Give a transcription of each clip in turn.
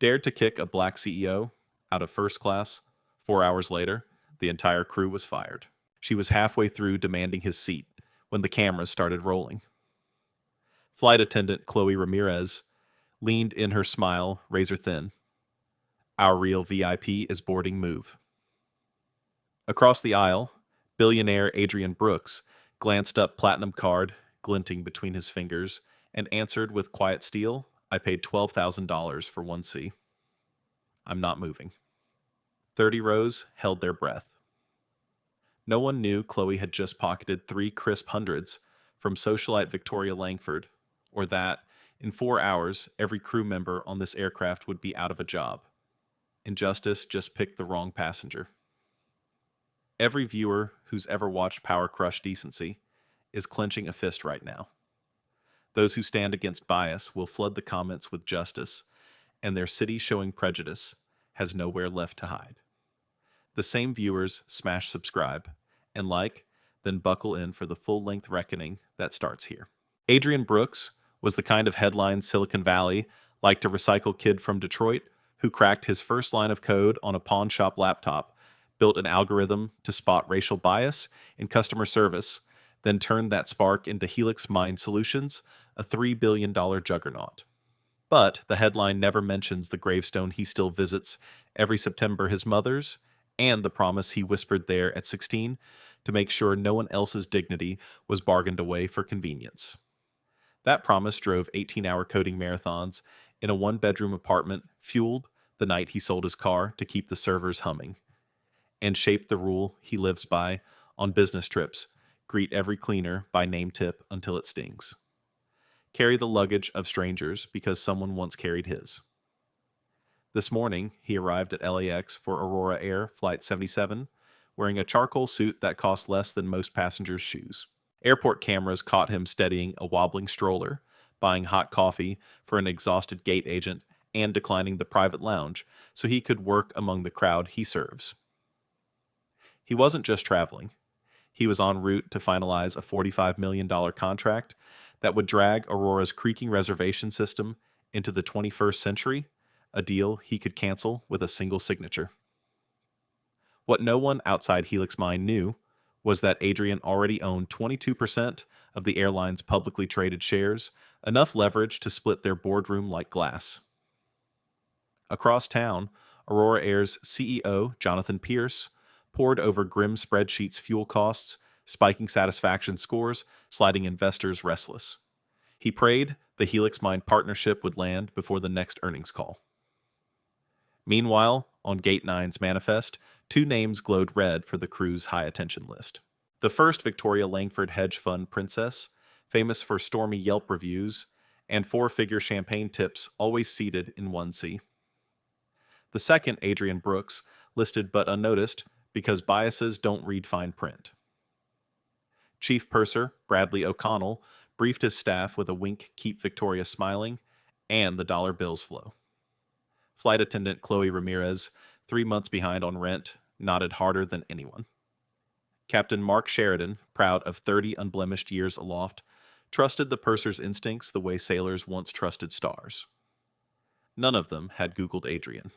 dared to kick a black CEO out of first class. 4 hours later, the entire crew was fired. She was halfway through demanding his seat when the cameras started rolling. Flight attendant Chloe Ramirez leaned in, her smile razor thin. Our real VIP is boarding, move. Across the aisle, billionaire Adrian Brooks glanced up, platinum card glinting between his fingers, and answered with quiet steel, I paid $12,000 for 1C. I'm not moving. 30 rows held their breath. No one knew Chloe had just pocketed 3 crisp hundreds from socialite Victoria Langford, or that, in 4 hours, every crew member on this aircraft would be out of a job. Injustice just picked the wrong passenger. Every viewer who's ever watched Power crush decency is clenching a fist right now. Those who stand against bias will flood the comments with justice, and their city showing prejudice has nowhere left to hide. The same viewers smash subscribe and like, then buckle in for the full-length reckoning that starts here. Adrian Brooks was the kind of headline Silicon Valley liked to recycle kid from Detroit who cracked his first line of code on a pawn shop laptop, built an algorithm to spot racial bias in customer service, then turned that spark into Helix Mind Solutions, a $3 billion juggernaut. But the headline never mentions the gravestone he still visits every September, his mother's, and the promise he whispered there at 16 to make sure no one else's dignity was bargained away for convenience. That promise drove 18-hour coding marathons in a one-bedroom apartment, fueled the night he sold his car to keep the servers humming, and shaped the rule he lives by on business trips: greet every cleaner by name tip until it stings. Carry the luggage of strangers because someone once carried his. This morning, he arrived at LAX for Aurora Air Flight 77, wearing a charcoal suit that cost less than most passengers' shoes. Airport cameras caught him steadying a wobbling stroller, buying hot coffee for an exhausted gate agent, and declining the private lounge so he could work among the crowd he serves. He wasn't just traveling. He was en route to finalize a $45 million contract that would drag Aurora's creaking reservation system into the 21st century, a deal he could cancel with a single signature. What no one outside Helix Mind knew was that Adrian already owned 22% of the airline's publicly traded shares, enough leverage to split their boardroom like glass. Across town, Aurora Air's CEO, Jonathan Pierce, pored over grim spreadsheets, fuel costs, spiking satisfaction scores, sliding investors restless. He prayed the Helix Mind partnership would land before the next earnings call. Meanwhile, on Gate 9's manifest, 2 names glowed red for the crew's high-attention list. The first, Victoria Langford hedge fund princess, famous for stormy Yelp reviews and 4-figure champagne tips always seated in 1C. The second, Adrian Brooks, listed but unnoticed because biases don't read fine print. Chief Purser Bradley O'Connell briefed his staff with a wink, keep Victoria smiling, and the dollar bills flow. Flight attendant Chloe Ramirez, 3 months behind on rent, nodded harder than anyone. Captain Mark Sheridan, proud of 30 unblemished years aloft, trusted the purser's instincts the way sailors once trusted stars. None of them had Googled Adrian.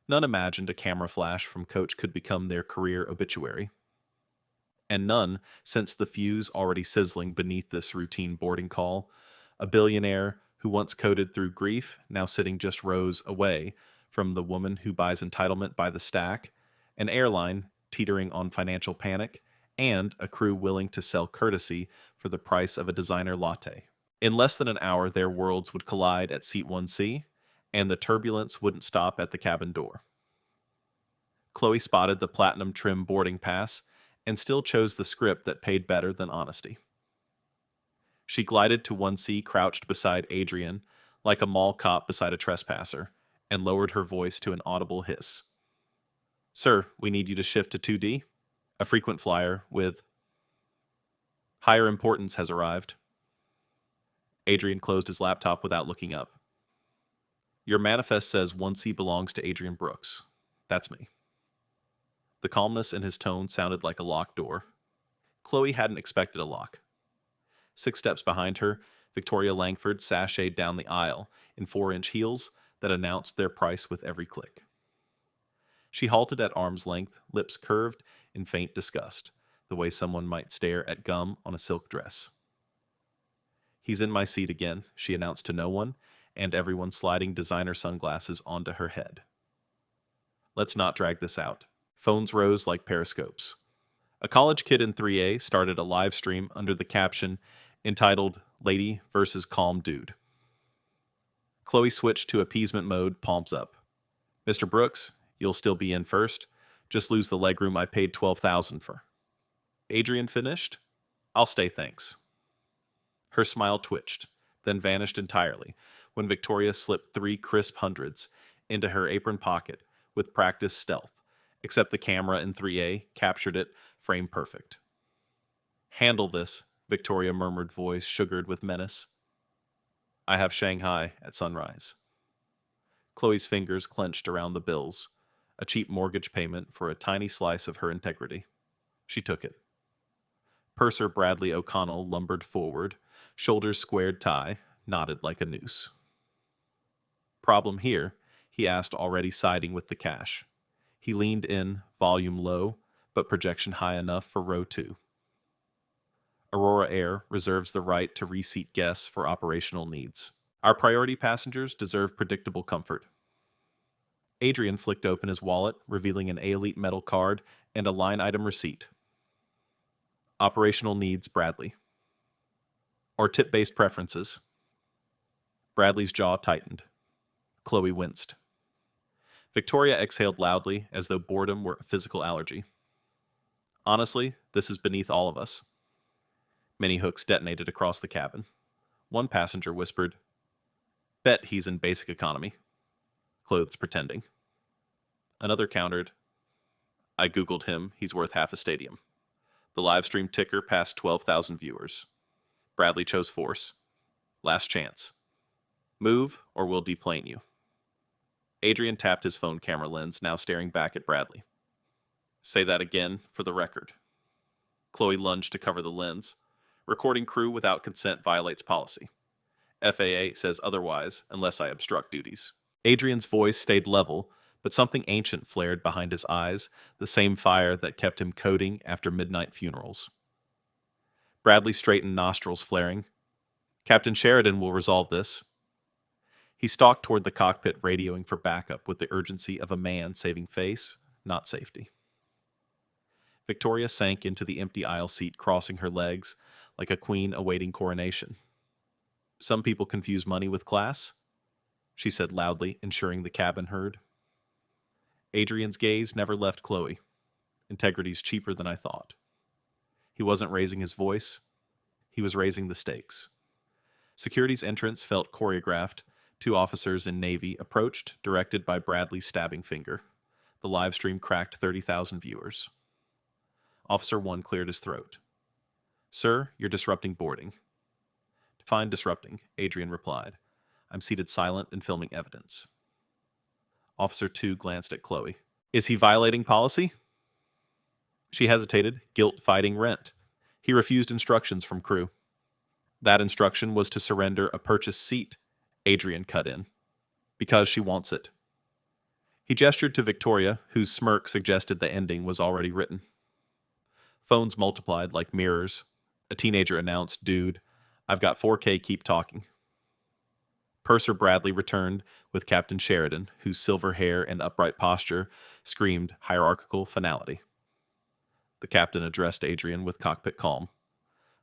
None imagined a camera flash from coach could become their career obituary. And none sensed the fuse already sizzling beneath this routine boarding call, a billionaire who once coded through grief, now sitting just rows away from the woman who buys entitlement by the stack, an airline teetering on financial panic, and a crew willing to sell courtesy for the price of a designer latte. In less than an hour, their worlds would collide at seat 1C, and the turbulence wouldn't stop at the cabin door. Chloe spotted the platinum trim boarding pass and still chose the script that paid better than honesty. She glided to 1C, crouched beside Adrian, like a mall cop beside a trespasser, and lowered her voice to an audible hiss. Sir, we need you to shift to 2D. A frequent flyer with higher importance has arrived. Adrian closed his laptop without looking up. Your manifest says 1C belongs to Adrian Brooks. That's me. The calmness in his tone sounded like a locked door. Chloe hadn't expected a lock. 6 steps behind her, Victoria Langford sashayed down the aisle in 4-inch heels, that announced their price with every click. She halted at arm's length, lips curved in faint disgust, the way someone might stare at gum on a silk dress. "He's in my seat again," she announced to no one, and everyone sliding designer sunglasses onto her head. "Let's not drag this out." Phones rose like periscopes. A college kid in 3A started a live stream under the caption entitled "Lady versus Calm Dude." Chloe switched to appeasement mode, palms up. "Mr. Brooks, you'll still be in first. Just lose the legroom I paid $12,000 for." Adrian finished. "I'll stay, thanks." Her smile twitched, then vanished entirely when Victoria slipped 3 crisp hundreds into her apron pocket with practiced stealth, except the camera in 3A captured it frame perfect. "Handle this," Victoria murmured, voice sugared with menace. "I have Shanghai at sunrise." Chloe's fingers clenched around the bills, a cheap mortgage payment for a tiny slice of her integrity. She took it. Purser Bradley O'Connell lumbered forward, shoulders squared tie, knotted like a noose. "Problem here?" he asked, already siding with the cash. He leaned in, volume low, but projection high enough for row 2. "Aurora Air reserves the right to reseat guests for operational needs. Our priority passengers deserve predictable comfort." Adrian flicked open his wallet, revealing an A-Elite metal card and a line item receipt. "Operational needs, Bradley." "Or tip-based preferences?" Bradley's jaw tightened. Chloe winced. Victoria exhaled loudly, as though boredom were a physical allergy. "Honestly, this is beneath all of us." Many hooks detonated across the cabin. One passenger whispered, "Bet he's in basic economy. Clothes pretending." Another countered, "I googled him, he's worth half a stadium." The live stream ticker passed 12,000 viewers. Bradley chose force. "Last chance. Move, or we'll deplane you." Adrian tapped his phone camera lens, now staring back at Bradley. "Say that again, for the record." Chloe lunged to cover the lens. "Recording crew without consent violates policy. FAA says otherwise, unless I obstruct duties." Adrian's voice stayed level, but something ancient flared behind his eyes, the same fire that kept him coding after midnight funerals. Bradley straightened, nostrils flaring. "Captain Sheridan will resolve this." He stalked toward the cockpit, radioing for backup with the urgency of a man saving face, not safety. Victoria sank into the empty aisle seat, crossing her legs like a queen awaiting coronation. "Some people confuse money with class," she said loudly, ensuring the cabin heard. Adrian's gaze never left Chloe. "Integrity's cheaper than I thought." He wasn't raising his voice. He was raising the stakes. Security's entrance felt choreographed. 2 officers in Navy approached, directed by Bradley's stabbing finger. The live stream cracked 30,000 viewers. Officer 1 cleared his throat. "Sir, you're disrupting boarding." "Define disrupting," Adrian replied. "I'm seated silent and filming evidence." Officer 2 glanced at Chloe. "Is he violating policy?" She hesitated, guilt fighting rent. He refused instructions from crew. "That instruction was to surrender a purchased seat," Adrian cut in. "Because she wants it." He gestured to Victoria, whose smirk suggested the ending was already written. Phones multiplied like mirrors. A teenager announced, "Dude, I've got 4K, keep talking." Purser Bradley returned with Captain Sheridan, whose silver hair and upright posture screamed hierarchical finality. The captain addressed Adrian with cockpit calm.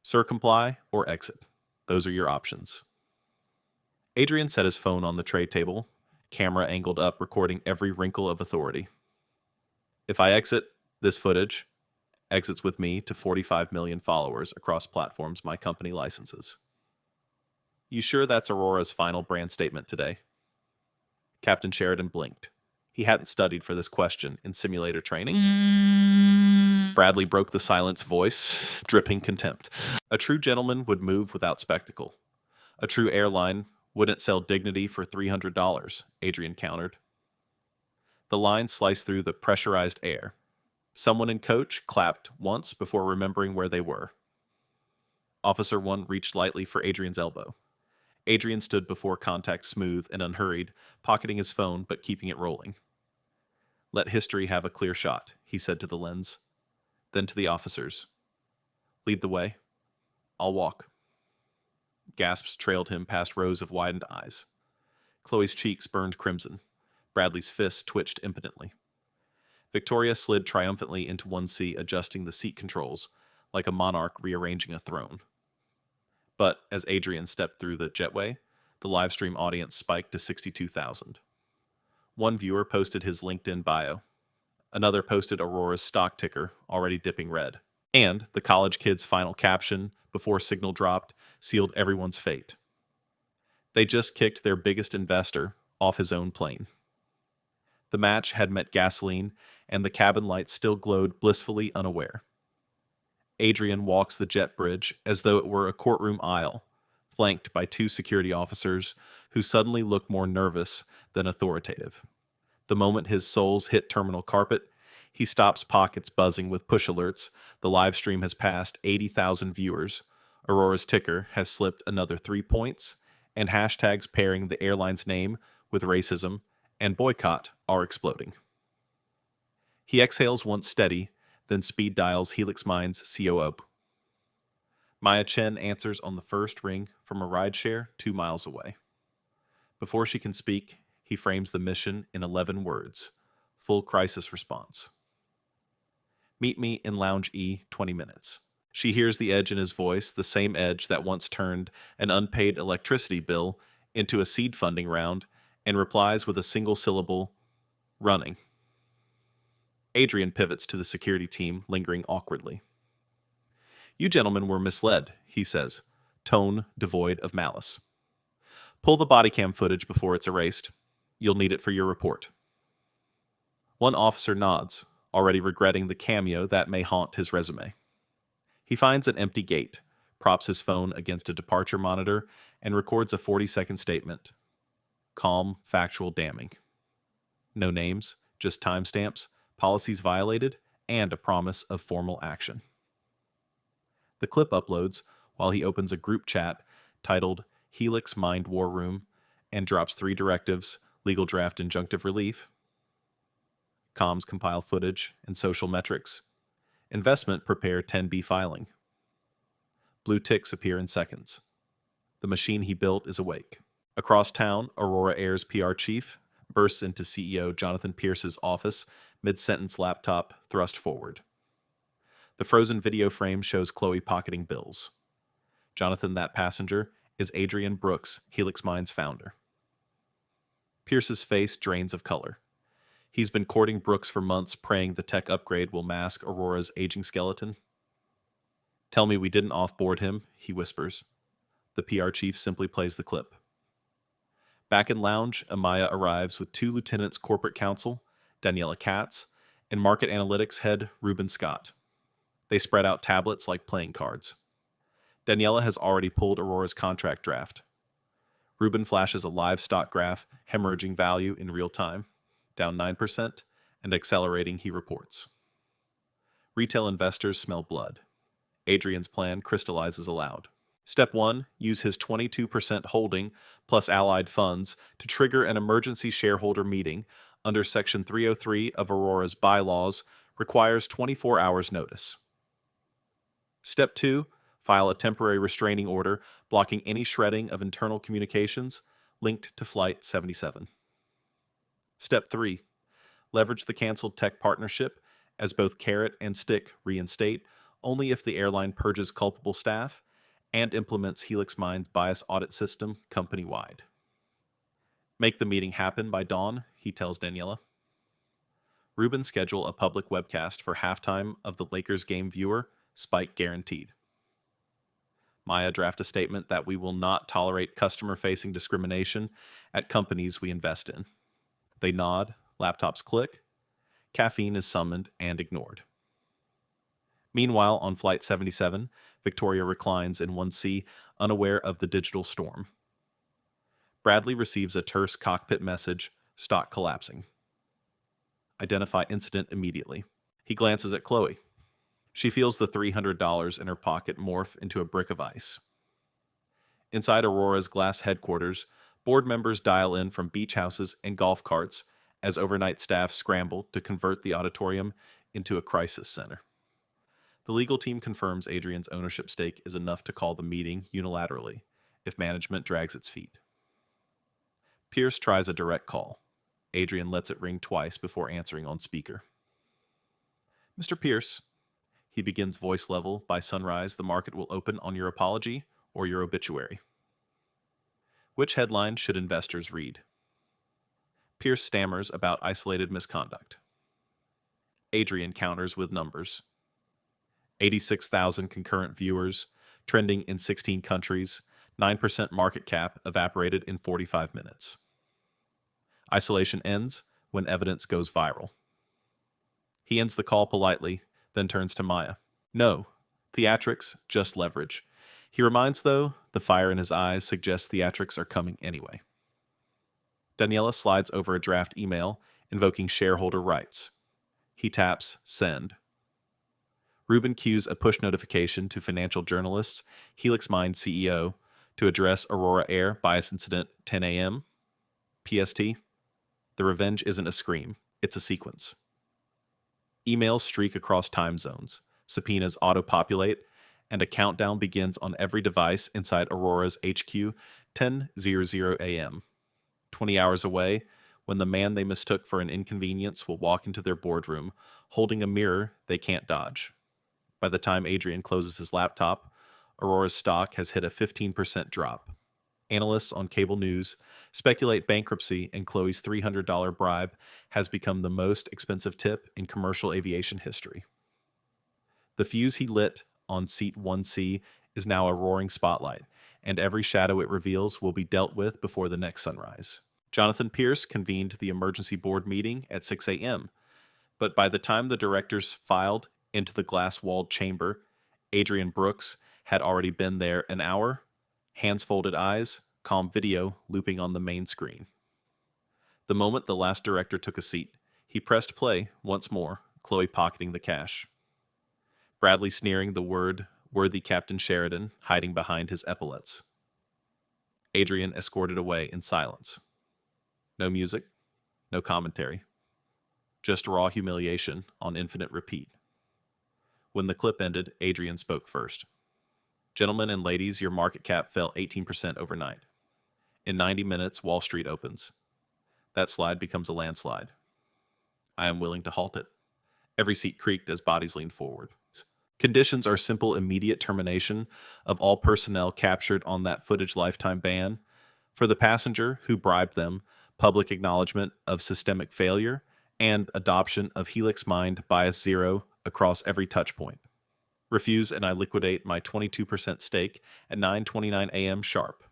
"Sir, comply or exit. Those are your options." Adrian set his phone on the tray table, camera angled up, recording every wrinkle of authority. "If I exit, this footage exits with me to 45 million followers across platforms my company licenses." "You sure that's Aurora's final brand statement today?" Captain Sheridan blinked. He hadn't studied for this question in simulator training. Bradley broke the silence, voice dripping contempt. "A true gentleman would move without spectacle. A true airline wouldn't sell dignity for $300, Adrian countered. The line sliced through the pressurized air. Someone in coach clapped once before remembering where they were. Officer 1 reached lightly for Adrian's elbow. Adrian stood before contact smooth and unhurried, pocketing his phone but keeping it rolling. "Let history have a clear shot," he said to the lens. Then to the officers. "Lead the way. I'll walk." Gasps trailed him past rows of widened eyes. Chloe's cheeks burned crimson. Bradley's fists twitched impotently. Victoria slid triumphantly into 1C, adjusting the seat controls, like a monarch rearranging a throne. But as Adrian stepped through the jetway, the livestream audience spiked to 62,000. One viewer posted his LinkedIn bio. Another posted Aurora's stock ticker, already dipping red. And the college kid's final caption, before signal dropped, sealed everyone's fate. They just kicked their biggest investor off his own plane. The match had met gasoline, and the cabin lights still glowed blissfully unaware. Adrian walks the jet bridge as though it were a courtroom aisle, flanked by 2 security officers who suddenly look more nervous than authoritative. The moment his soles hit terminal carpet, he stops, pockets buzzing with push alerts. The live stream has passed 80,000 viewers. Aurora's ticker has slipped another 3 points, and hashtags pairing the airline's name with racism and boycott are exploding. He exhales once steady, then speed dials Helix Minds COO. Maya Chen answers on the first ring from a rideshare 2 miles away. Before she can speak, he frames the mission in 11 words. Full crisis response. "Meet me in Lounge E, 20 minutes. She hears the edge in his voice, the same edge that once turned an unpaid electricity bill into a seed funding round, and replies with a single syllable, "Running." Adrian pivots to the security team, lingering awkwardly. "You gentlemen were misled," he says, tone devoid of malice. "Pull the body cam footage before it's erased. You'll need it for your report." One officer nods, already regretting the cameo that may haunt his resume. He finds an empty gate, props his phone against a departure monitor, and records a 40-second statement. Calm, factual, damning. No names, just timestamps, policies violated, and a promise of formal action. The clip uploads while he opens a group chat titled Helix Mind War Room and drops 3 directives: legal draft injunctive relief, comms compile footage and social metrics, investment prepare 10B filing. Blue ticks appear in seconds. The machine he built is awake. Across town, Aurora Air's PR chief bursts into CEO Jonathan Pierce's office, mid-sentence, laptop thrust forward. The frozen video frame shows Chloe pocketing bills. Jonathan, that passenger, is Adrian Brooks, Helix Minds founder. Pierce's face drains of color. He's been courting Brooks for months, praying the tech upgrade will mask Aurora's aging skeleton. "Tell me we didn't offboard him," he whispers. The PR chief simply plays the clip. Back in lounge, Amaya arrives with 2 lieutenants corporate counsel, Daniela Katz, and market analytics head Ruben Scott. They spread out tablets like playing cards. Daniela has already pulled Aurora's contract draft. Ruben flashes a live stock graph, hemorrhaging value in real time, down 9%, and accelerating, he reports. Retail investors smell blood. Adrian's plan crystallizes aloud. Step 1, use his 22% holding plus allied funds to trigger an emergency shareholder meeting under Section 303 of Aurora's bylaws, requires 24 hours notice. Step 2, file a temporary restraining order blocking any shredding of internal communications linked to Flight 77. Step 3, leverage the canceled tech partnership as both carrot and stick reinstate only if the airline purges culpable staff and implements Helix Minds' bias audit system company-wide. Make the meeting happen by dawn, he tells Daniela. Ruben schedule a public webcast for halftime of the Lakers game viewer, spike guaranteed. Maya draft a statement that we will not tolerate customer-facing discrimination at companies we invest in. They nod, laptops click, caffeine is summoned and ignored. Meanwhile, on Flight 77, Victoria reclines in 1C, unaware of the digital storm. Bradley receives a terse cockpit message, stock collapsing. Identify incident immediately. He glances at Chloe. She feels the $300 in her pocket morph into a brick of ice. Inside Aurora's glass headquarters, board members dial in from beach houses and golf carts as overnight staff scramble to convert the auditorium into a crisis center. The legal team confirms Adrian's ownership stake is enough to call the meeting unilaterally if management drags its feet. Pierce tries a direct call. Adrian lets it ring twice before answering on speaker. Mr. Pierce, he begins voice level, by sunrise the market will open on your apology or your obituary. Which headline should investors read? Pierce stammers about isolated misconduct. Adrian counters with numbers. 86,000 concurrent viewers, trending in 16 countries, 9% market cap evaporated in 45 minutes. Isolation ends when evidence goes viral. He ends the call politely, then turns to Maya. No, theatrics, just leverage. He reminds, though, the fire in his eyes suggests theatrics are coming anyway. Daniela slides over a draft email invoking shareholder rights. He taps send. Ruben cues a push notification to financial journalists, Helix Mind CEO, to address Aurora Air bias incident 10 a.m. PST. The revenge isn't a scream, it's a sequence. Emails streak across time zones, subpoenas auto-populate, and a countdown begins on every device inside Aurora's HQ 10:00 a.m. 20 hours away, when the man they mistook for an inconvenience will walk into their boardroom, holding a mirror they can't dodge. By the time Adrian closes his laptop, Aurora's stock has hit a 15% drop. Analysts on cable news speculate bankruptcy and Chloe's $300 bribe has become the most expensive tip in commercial aviation history. The fuse he lit on seat 1C is now a roaring spotlight, and every shadow it reveals will be dealt with before the next sunrise. Jonathan Pierce convened the emergency board meeting at 6 a.m., but by the time the directors filed into the glass-walled chamber, Adrian Brooks had already been there an hour, hands folded eyes, calm video looping on the main screen. The moment the last director took a seat, he pressed play once more, Chloe pocketing the cash. Bradley sneering the word, worthy Captain Sheridan, hiding behind his epaulets. Adrian escorted away in silence. No music, no commentary. Just raw humiliation on infinite repeat. When the clip ended, Adrian spoke first. Gentlemen and ladies, your market cap fell 18% overnight. In 90 minutes, Wall Street opens. That slide becomes a landslide. I am willing to halt it. Every seat creaked as bodies leaned forward. Conditions are simple immediate termination of all personnel captured on that footage lifetime ban. For the passenger who bribed them, public acknowledgement of systemic failure, and adoption of Helix Mind Bias Zero across every touchpoint. Refuse and I liquidate my 22% stake at 9:29 a.m. sharp.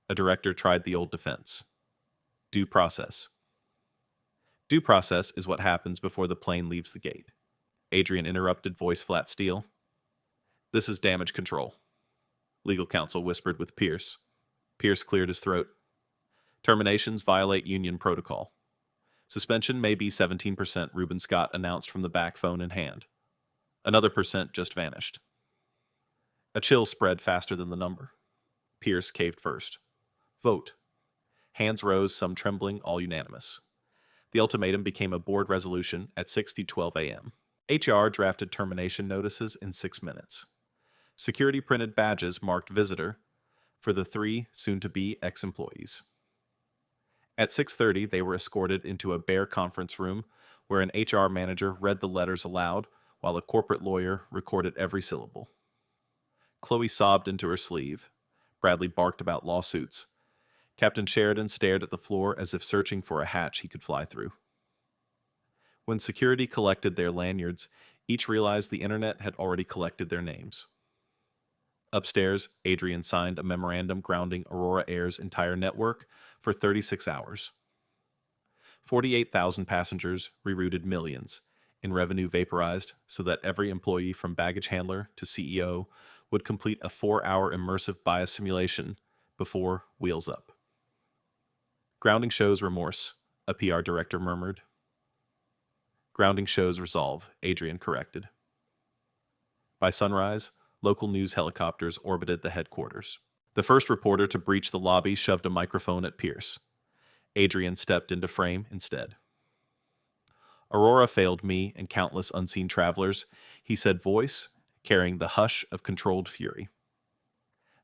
A director tried the old defense. Due process. Due process is what happens before the plane leaves the gate. Adrian interrupted, voice flat steel. This is damage control. Legal counsel whispered with Pierce. Pierce cleared his throat. Terminations violate union protocol. Suspension may be 17%, Ruben Scott announced from the back, phone in hand. Another percent just vanished. A chill spread faster than the number. Pierce caved first. Vote. Hands rose, some trembling, all unanimous. The ultimatum became a board resolution at 6:12 a.m. HR drafted termination notices in 6 minutes. Security printed badges marked visitor for the 3 soon-to-be ex-employees. At 6:30, they were escorted into a bare conference room where an HR manager read the letters aloud while a corporate lawyer recorded every syllable. Chloe sobbed into her sleeve. Bradley barked about lawsuits. Captain Sheridan stared at the floor as if searching for a hatch he could fly through. When security collected their lanyards, each realized the internet had already collected their names. Upstairs, Adrian signed a memorandum grounding Aurora Air's entire network for 36 hours. 48,000 passengers rerouted millions, in revenue vaporized so that every employee from baggage handler to CEO would complete a 4-hour immersive bias simulation before wheels up. Grounding shows remorse, a PR director murmured. Grounding shows resolve, Adrian corrected. By sunrise, local news helicopters orbited the headquarters. The first reporter to breach the lobby shoved a microphone at Pierce. Adrian stepped into frame instead. Aurora failed me and countless unseen travelers, he said, voice carrying the hush of controlled fury.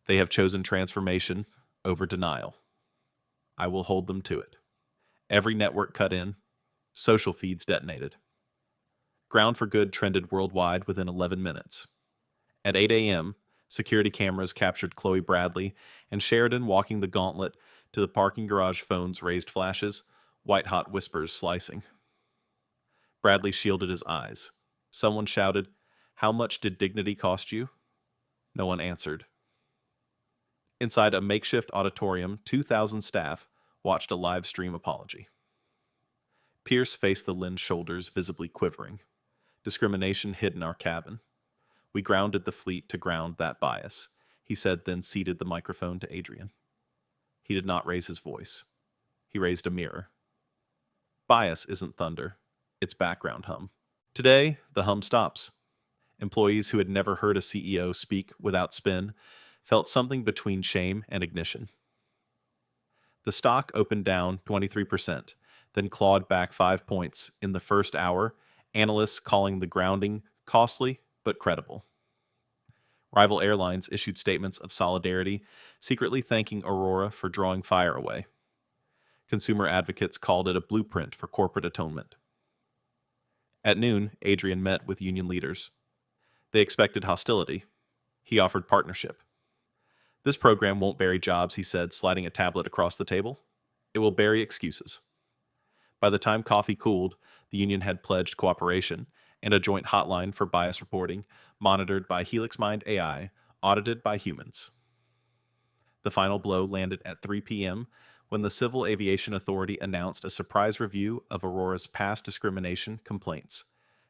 They have chosen transformation over denial. I will hold them to it. Every network cut in, social feeds detonated. Ground for Good trended worldwide within 11 minutes. At 8 a.m., security cameras captured Chloe Bradley and Sheridan walking the gauntlet to the parking garage. Phones raised flashes, white-hot whispers slicing. Bradley shielded his eyes. Someone shouted, "How much did dignity cost you?" No one answered. Inside a makeshift auditorium, 2,000 staff watched a live stream apology. Pierce faced the Lynn's shoulders, visibly quivering. Discrimination hid in our cabin. We grounded the fleet to ground that bias, he said, then ceded the microphone to Adrian. He did not raise his voice. He raised a mirror. Bias isn't thunder. It's background hum. Today, the hum stops. Employees who had never heard a CEO speak without spin felt something between shame and ignition. The stock opened down 23%, then clawed back 5 points in the first hour, analysts calling the grounding costly but credible. Rival airlines issued statements of solidarity, secretly thanking Aurora for drawing fire away. Consumer advocates called it a blueprint for corporate atonement. At noon, Adrian met with union leaders. They expected hostility. He offered partnership. This program won't bury jobs, he said, sliding a tablet across the table. It will bury excuses. By the time coffee cooled, the union had pledged cooperation and a joint hotline for bias reporting, monitored by HelixMind AI, audited by humans. The final blow landed at 3 p.m. when the Civil Aviation Authority announced a surprise review of Aurora's past discrimination complaints,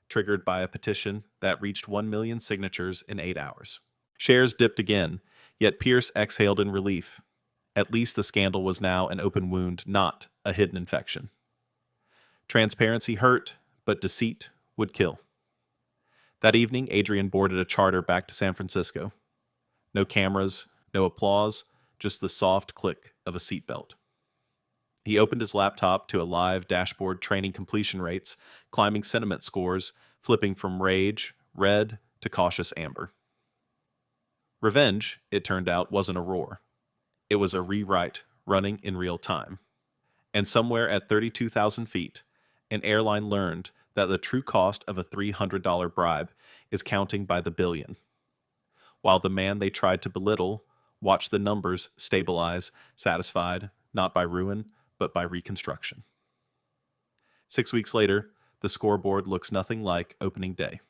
triggered by a petition that reached 1 million signatures in 8 hours. Shares dipped again, yet Pierce exhaled in relief. At least the scandal was now an open wound, not a hidden infection. Transparency hurt, but deceit would kill. That evening, Adrian boarded a charter back to San Francisco. No cameras, no applause, just the soft click of a seatbelt. He opened his laptop to a live dashboard training completion rates, climbing sentiment scores, flipping from rage, red, to cautious amber. Revenge, it turned out, wasn't a roar. It was a rewrite running in real time. And somewhere at 32,000 feet, an airline learned that the true cost of a $300 bribe is counting by the billion, while the man they tried to belittle watched the numbers stabilize, satisfied not by ruin, but by reconstruction. 6 weeks later, the scoreboard looks nothing like opening day.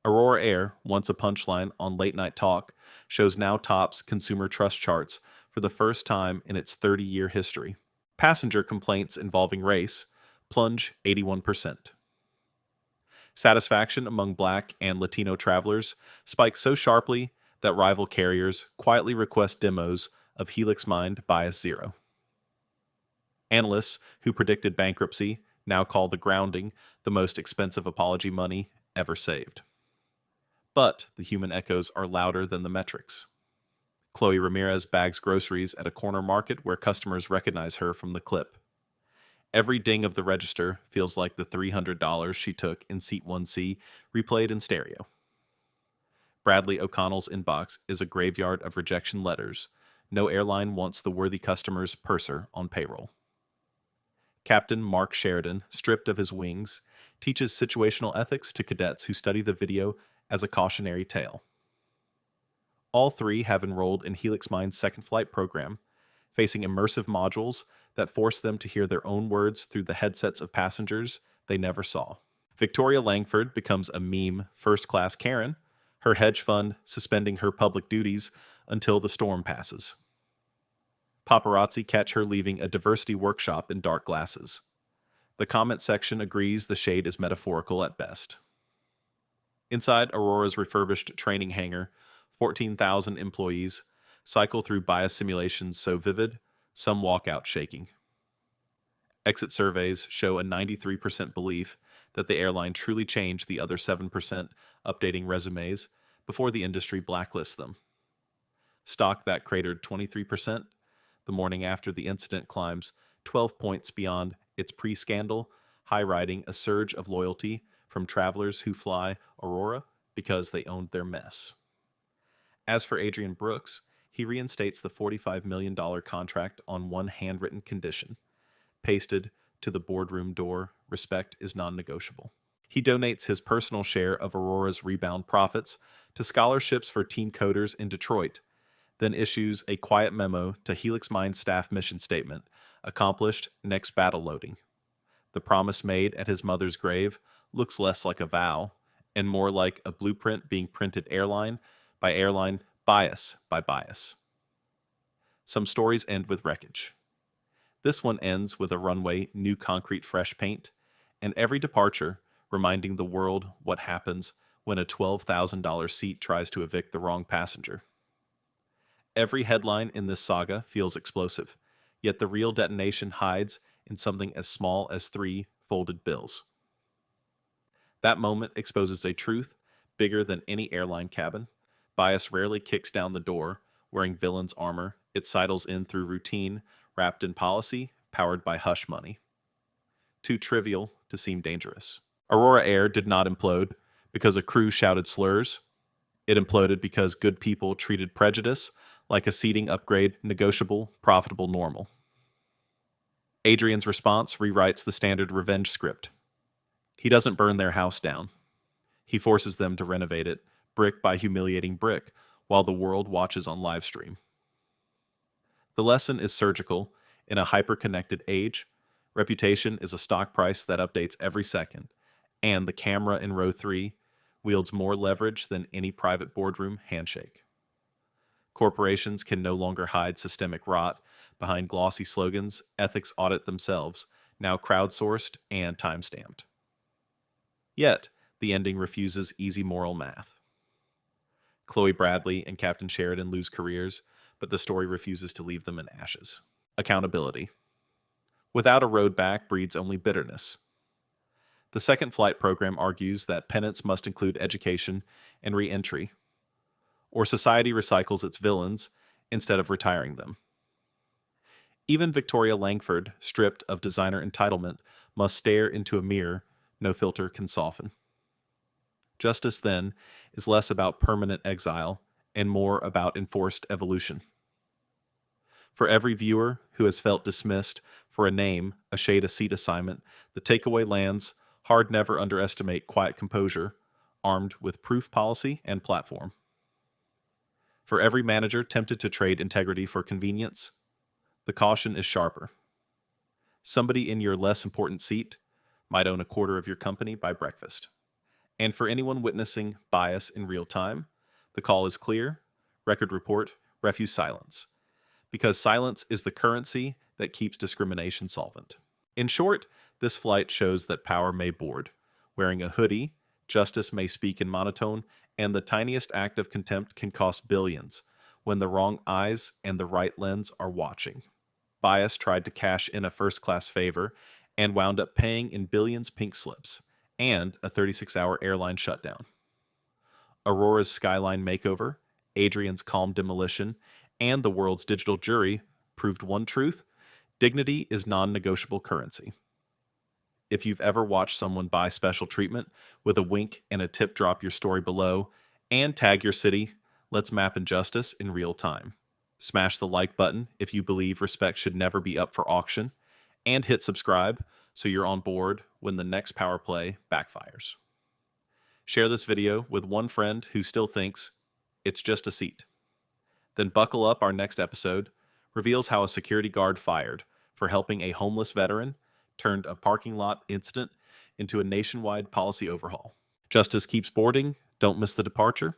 Aurora Air, once a punchline on late-night talk, shows now tops consumer trust charts for the first time in its 30-year history. Passenger complaints involving race plunge 81%. Satisfaction among Black and Latino travelers spikes so sharply that rival carriers quietly request demos of HelixMind Bias Zero. Analysts who predicted bankruptcy now call the grounding the most expensive apology money ever saved. But the human echoes are louder than the metrics. Chloe Ramirez bags groceries at a corner market where customers recognize her from the clip. Every ding of the register feels like the $300 she took in Seat 1C replayed in stereo. Bradley O'Connell's inbox is a graveyard of rejection letters. No airline wants the worthy customer's purser on payroll. Captain Mark Sheridan, stripped of his wings, teaches situational ethics to cadets who study the video as a cautionary tale. All three have enrolled in HelixMind's second flight program, facing immersive modules that force them to hear their own words through the headsets of passengers they never saw. Victoria Langford becomes a meme first-class Karen, her hedge fund suspending her public duties until the storm passes. Paparazzi catch her leaving a diversity workshop in dark glasses. The comment section agrees the shade is metaphorical at best. Inside Aurora's refurbished training hangar, 14,000 employees cycle through bias simulations so vivid, some walk out shaking. Exit surveys show a 93% belief that the airline truly changed the other 7% updating resumes before the industry blacklists them. Stock that cratered 23% the morning after the incident climbs 12 points beyond its pre-scandal, high-riding a surge of loyalty from travelers who fly Aurora because they owned their mess. As for Adrian Brooks, he reinstates the $45 million contract on one handwritten condition. Pasted to the boardroom door, respect is non-negotiable. He donates his personal share of Aurora's rebound profits to scholarships for teen coders in Detroit, then issues a quiet memo to Helix Mind staff mission statement, accomplished next battle loading. The promise made at his mother's grave looks less like a vow and more like a blueprint being printed airline by airline, bias by bias. Some stories end with wreckage. This one ends with a runway, new concrete, fresh paint, and every departure reminding the world what happens when a $12,000 seat tries to evict the wrong passenger. Every headline in this saga feels explosive, yet the real detonation hides in something as small as 3 folded bills. That moment exposes a truth bigger than any airline cabin. Bias rarely kicks down the door, wearing villain's armor. It sidles in through routine, wrapped in policy, powered by hush money. Too trivial to seem dangerous. Aurora Air did not implode because a crew shouted slurs. It imploded because good people treated prejudice like a seating upgrade, negotiable, profitable, normal. Adrian's response rewrites the standard revenge script. He doesn't burn their house down. He forces them to renovate it, brick by humiliating brick, while the world watches on live stream. The lesson is surgical. In a hyper-connected age, reputation is a stock price that updates every second, and the camera in row 3 wields more leverage than any private boardroom handshake. Corporations can no longer hide systemic rot behind glossy slogans. Ethics audit themselves, now crowdsourced and time-stamped. Yet, the ending refuses easy moral math. Chloe Bradley and Captain Sheridan lose careers, but the story refuses to leave them in ashes. Accountability. Without a road back breeds only bitterness. The second flight program argues that penance must include education and re-entry, or society recycles its villains instead of retiring them. Even Victoria Langford, stripped of designer entitlement, must stare into a mirror no filter can soften. Justice, then, is less about permanent exile and more about enforced evolution. For every viewer who has felt dismissed for a name, a shade, a seat assignment, the takeaway lands. Hard never underestimate quiet composure, armed with proof, policy, and platform. For every manager tempted to trade integrity for convenience, the caution is sharper. Somebody in your less important seat might own a quarter of your company by breakfast. And for anyone witnessing bias in real time, the call is clear: record report, refuse silence. Because silence is the currency that keeps discrimination solvent. In short, this flight shows that power may board. Wearing a hoodie, justice may speak in monotone, and the tiniest act of contempt can cost billions when the wrong eyes and the right lens are watching. Bias tried to cash in a first-class favor and wound up paying in billions pink slips and a 36-hour airline shutdown. Aurora's skyline makeover, Adrian's calm demolition, and the world's digital jury proved one truth: dignity is non-negotiable currency. If you've ever watched someone buy special treatment, with a wink and a tip, drop your story below and tag your city. Let's map injustice in real time. Smash the like button if you believe respect should never be up for auction, and hit subscribe so you're on board when the next power play backfires. Share this video with one friend who still thinks it's just a seat. Then buckle up. Our next episode reveals how a security guard fired for helping a homeless veteran turned a parking lot incident into a nationwide policy overhaul. Justice keeps boarding. Don't miss the departure.